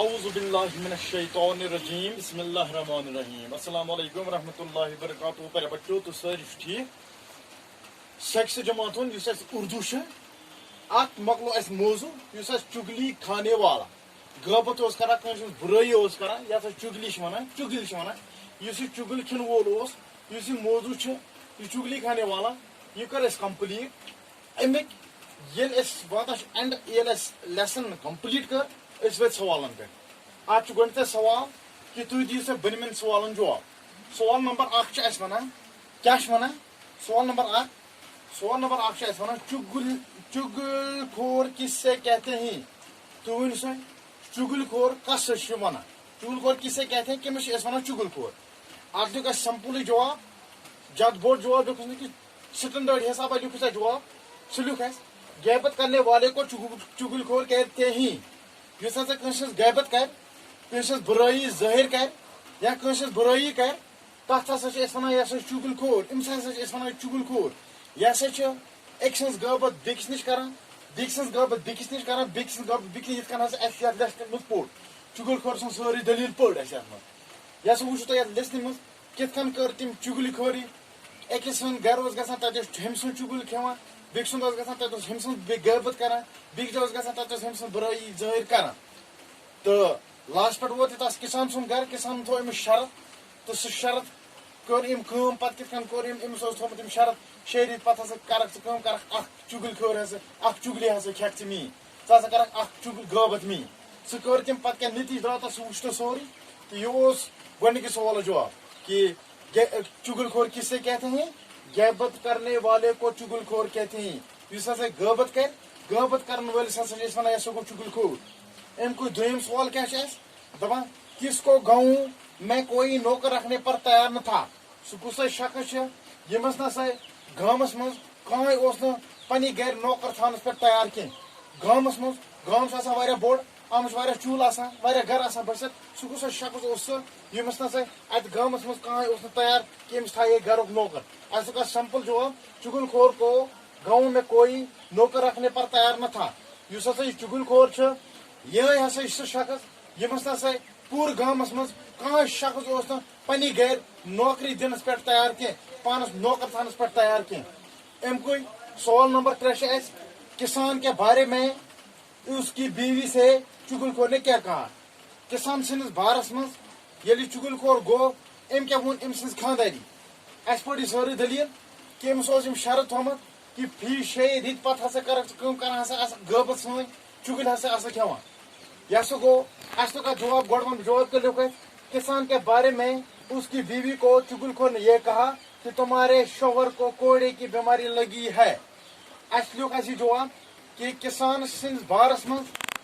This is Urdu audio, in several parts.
اعوذ باللہ من الشیطان الرجیم بسم اللہ الرحمن الرحیم السلام علیکم ورحمۃ اللہ وبرکاتہ پیارے بچوں تو ساری ٹھیک سیکس جماعتوں اس اردو ات مکلو اس موضوع اس چگلی کھانے والا غیبت کران کنس برائی کران یہ چگلی ونان اس چگل کھن وول اس موضوع یہ چگلی کھانے والا یہ کر اس کمپلیٹ امیک یل اس واتان اینڈ یل اس لیسن کمپلیٹ کر اس وت سوالن پہ ات گۄڈنیتھے سوال کہ تُہۍ دِیِو سا بٔنمٮ۪ن سوالن جواب سوال نمبر اکھ چھُ اسہِ ونان کیاہ چھُ ونان سوال نمبر اکھ چھُ اسہِ ونان چُگل خور کس سے کہتے ہیں تُہۍ ؤنِو سا چُگل خور کس سۭتۍ چھُ ونان چُگل خور کس سے کہتے ہیں کٔمِس چھِ أسۍ ونان چُگل خور اتھ دیُک اسہِ سمپلٕے جواب زیادٕ بوٚڑ جواب لیوٚکھُس نہٕ کینٛہہ سٹنڈرڈ حسابہ لیوٚکھُس اسہِ جواب سُہ لیوٚکھ اسہِ غیبت کرنے والے کو چُگل خور کہتے ہیں یس ہسا کنس غیبت کر کنس برائی ظاہر کر یا کنس برائی کر تک ہسا ونان یہ ہسا چُگل خور امس ہسا ونان چُگل خور یہ ہسا أکۍ سٕنٛز غیبت بیٚکِس نِش کران بیٚکہِ سٕنٛز غیبت بیٚکِس نِش کران بیٚکہِ سٕنٛز غیبت بیٚکِس یِتھ کٔنۍ ہسا اسہِ یتھ لسٹہِ منٛز پوٚر چُگل خور سٕنٛز سٲرٕے دلیٖل پٔر اسہِ یتھ منٛز یہ ہسا وٕچھو تُہۍ یتھ لسٹہِ منٛز کِتھ کٔنۍ کٔر تٔمۍ چُگلی خوری أکِس سُنٛد گرٕ اوس گژھان تتہِ اوس ہُمۍ سُنٛد چُگل کھٮ۪وان بیٚکہِ سُنٛد اوس گژھان تتہِ اوس ہُمۍ سٕنٛز غیبت کران بیٚکہِ جایہِ اوس گژھان تتہِ اوس ہُمۍ سٕنٛز برٲیی ظٲہر کران تو لاسٹ پہ ووت یہ کسان سن گھر کسان تھو امس شرط تو سہ شرط کر ام پتہ کت کن کور امس تھومت شرط 6 ریت پتہ ہسا کرک ژٕ کٲم کرک اکھ چُگل کھور ہسا اکھ چُگلی ہسا کھیک ژٕ میٖنۍ ژٕ ہسا کرک اکھ چُگل غیبت میٖنۍ سہ کر تم پتہ کیا نتیجہ درٛاو تتھ سہ وٕچھ تو سورُے تو یہ اوس گۄڈنِکِس سوالس جواب کہ چُگل خور کس سے کہتے ہیں غیبت کرنے والے کو چُگل خور کہتے ہیں یس ہسا غیبت کر غیبت کرن وٲلِس ہسا چھِ أسۍ ونان یہِ ہسا گوٚو چُگل خور ام کو دویم سوال کیا ہے دپان کس کو گاؤں میں کوئی نوکر رکھنے پر تیار نہ تھا سہ کس شخص یمس نسا گامس مز کہاں پنہ گھر نوکر تھانس پہ تیار کی گامس مز گام واریاہ بوڑ اتھ واریاہ چول واریاہ گھر بست سہ کس شخص سہ یمس نسا ات گامس مز کہاں تیار کہ امس تھایے گھرک نوکر اس کا سمپل جواب چُگل خور کو گاؤں میں کوئی نوکر رکھنے پر تیار نہ تھا اس ہسا یہ چُگل خور یہ ہسا سہ شخص یمس نسا پور گامس مز کھانا شخص پنہ گھر نوکری دنس پہ تیار کی پانس نوکر تھانس پہ تیار کی امک سوال نمبر 3 اس کسان کے بارے میں اس کی بیوی سے چُگل خور نے کیا کہا کسان سندس بارس مز یل چُگل خور گو ام کیا ون ام سن خانداری اس پڑ یہ ساری دلیل کہ امس شرط تھومت کہ فی 6 ریت پتہ ہسا کران ہسا غیبت سن چُگل ہسا کھیوان یہ سا گو اس کا جواب جواب کر لوگ کسان کے بارے میں اس کی بیوی کو چُگل خور نے یہ کہا کہ تمہارے شوہر کو کوڑے کی بیماری لگی ہے اس لیے اسی جواب کہ کسان سندس بارس من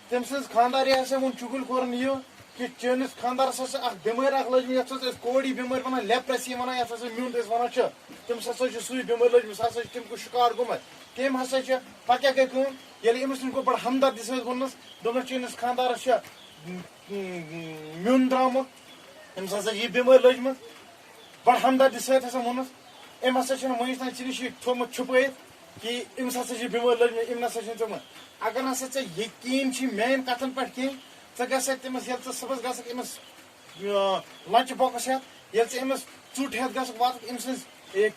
تم سن خاندار ہسا ون چُگل خورن یہ کہ چٲنِس خاندارس ہسا اخ بیمٲرۍ اخ لٔجمٕژ یتھ ہسا کوڑی بیمٲرۍ ونان لیپریسی ونان یتھ ہسا میوٚنٛڈ أسۍ ونان چھِ تٔمِس ہسا چھِ سُے بیمٲرۍ لٔجمٕژ سُہ ہسا چھِ تٔمۍ کُے شِکار گوٚمُت تٔمۍ ہسا چھِ پتہٕ کیاہ گٔے کٲم ییٚلہِ أمِس نِش گوٚو بڑٕ ہمدردی سۭتۍ ووٚننس دوٚپنس چٲنِس خاندارس چھِ میوٚن درٛامُت أمِس ہسا چھِ یہِ بیمٲرۍ لٔجمٕژ بڑٕ ہمدردی سۭتۍ ہسا ووٚننس أمۍ ہسا چھُنہٕ وُنیُک تام ژےٚ نِش یہِ تھوٚومُت چھُپٲیِتھ کہ أمِس ہسا چھِ بیمٲرۍ لٔجمٕژ أمۍ نسا چھُنہٕ ژےٚ اگر ہسا ژےٚ یقیٖن چھُے میانہِ کتھن پٮ۪ٹھ کینٛہہ ژٕ گژھکھ تٔمِس ییٚلہِ ژٕ صُبحس گژھکھ أمِس لنچ باکس ہیٚتھ ییٚلہِ ژٕ أمِس ژوٚٹ ہیٚتھ گژھکھ واتکھ أمۍ سٕنٛز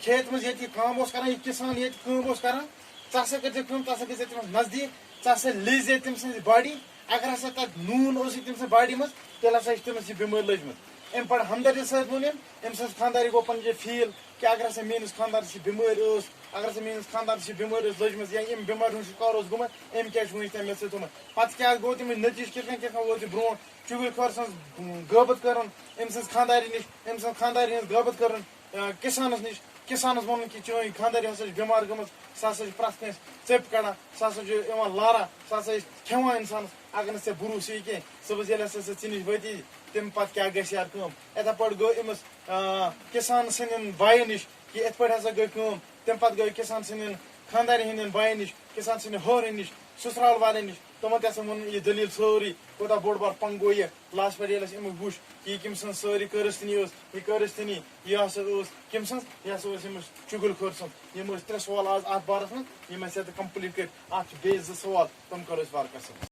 کھیت منٛز ییٚتہِ یہِ کٲم اوس کران یہِ کسان ییٚتہِ کٲم اوس کران ژٕ ہسا کٔرۍ زِ کٲم ژٕ ہسا گژھِ تٔمِس نزدیٖک ژٕ ہسا لیٖزِ تٔمۍ سٕنٛز باڈی اگر ہسا تتھ نوٗن اوسُے تٔمۍ سٕنٛزِ باڈی منٛز تیٚلہِ ہسا چھِ تٔمِس یہِ بیمٲرۍ لٔجمٕژ امہِ بڑٕ ہمدردی سۭتۍ ووٚن أمۍ سٕنٛز خانداری گوٚو پنٕنۍ جایہِ فیٖل کہ اگر ہسا میٲنِس خاندارس یہِ بیمٲرۍ ٲس اگر ہسا میٲنِس خاندارس یہِ بیمٲرۍ ٲس لٔجمٕژ یا ییٚمہِ بیمارِ ہُنٛد شِکار اوس گوٚمُت أمۍ کیازِ چھُ وُنیُک تام مےٚ سۭتۍ تھوٚمُت پتہٕ کیاہ گوٚو تٔمِس نٔتیٖجہٕ کِتھ کٔنۍ ووت یہِ برونٛٹھ چُگل خور سٕنٛز غیبت کٔرٕن أمۍ سٕنٛز خانداری نِش أمۍ سٕنٛز خانداری ہٕنٛز غیبت کٔرٕن کسانس نِش کسانس ووٚنُن کہ چٲنۍ خانداری ہسا چھِ بٮ۪مار گٔمٕژ سۄ ہسا چھِ پرٛٮ۪تھ کٲنٛسہِ ژٔپۍ کڑان سۄ ہسا چھُ یِوان لاران سۄ ہسا چھِ کھٮ۪وان انسانس اگر نہٕ ژےٚ بروسہٕ یی کینٛہہ صبحس ییٚلہِ ہسا سۄ ژےٚ نِش وٲتی تمہِ پتہٕ کیاہ گژھِ یارٕ کٲم یِتھے پٲٹھۍ گوٚو أمِس کسان سٕنٛدٮ۪ن باین نِش کہ یِتھ پٲٹھۍ ہسا گٔے کٲم تمہِ پتہٕ گٔے کسان سٕنٛدٮ۪ن خاندارٮ۪ن ہٕنٛدٮ۪ن باین نِش کسان سٕنٛدٮ۪ن ہورٮ۪ن نِش سُسرال والٮ۪ن نِش تِمن تہِ ہسا ووٚن یہِ دلیٖل سٲرٕے کوٗتاہ بوٚڑ بار پنٛگ گوٚو یہِ لاسٹ پٮ۪ٹھ ییٚلہِ اَسہِ امیُک وُچھ کہ یہِ کٔمۍ سٕنٛز سٲرٕے کٲرِستٲنی ٲس یہِ کٲرِستٲنی یہِ ہسا ٲس کٔمۍ سٕنٛز یہِ ہسا ٲس أمِس چُگل خور سٕنٛز یِم ٲسۍ 3 سوال آز اتھ بارس منٛز یِم اَسہِ ییٚتہِ کمپلیٖٹ کٔرۍ اتھ چھِ بیٚیہِ 2 سوال تِم کرو أسۍ وارٕ کارٕ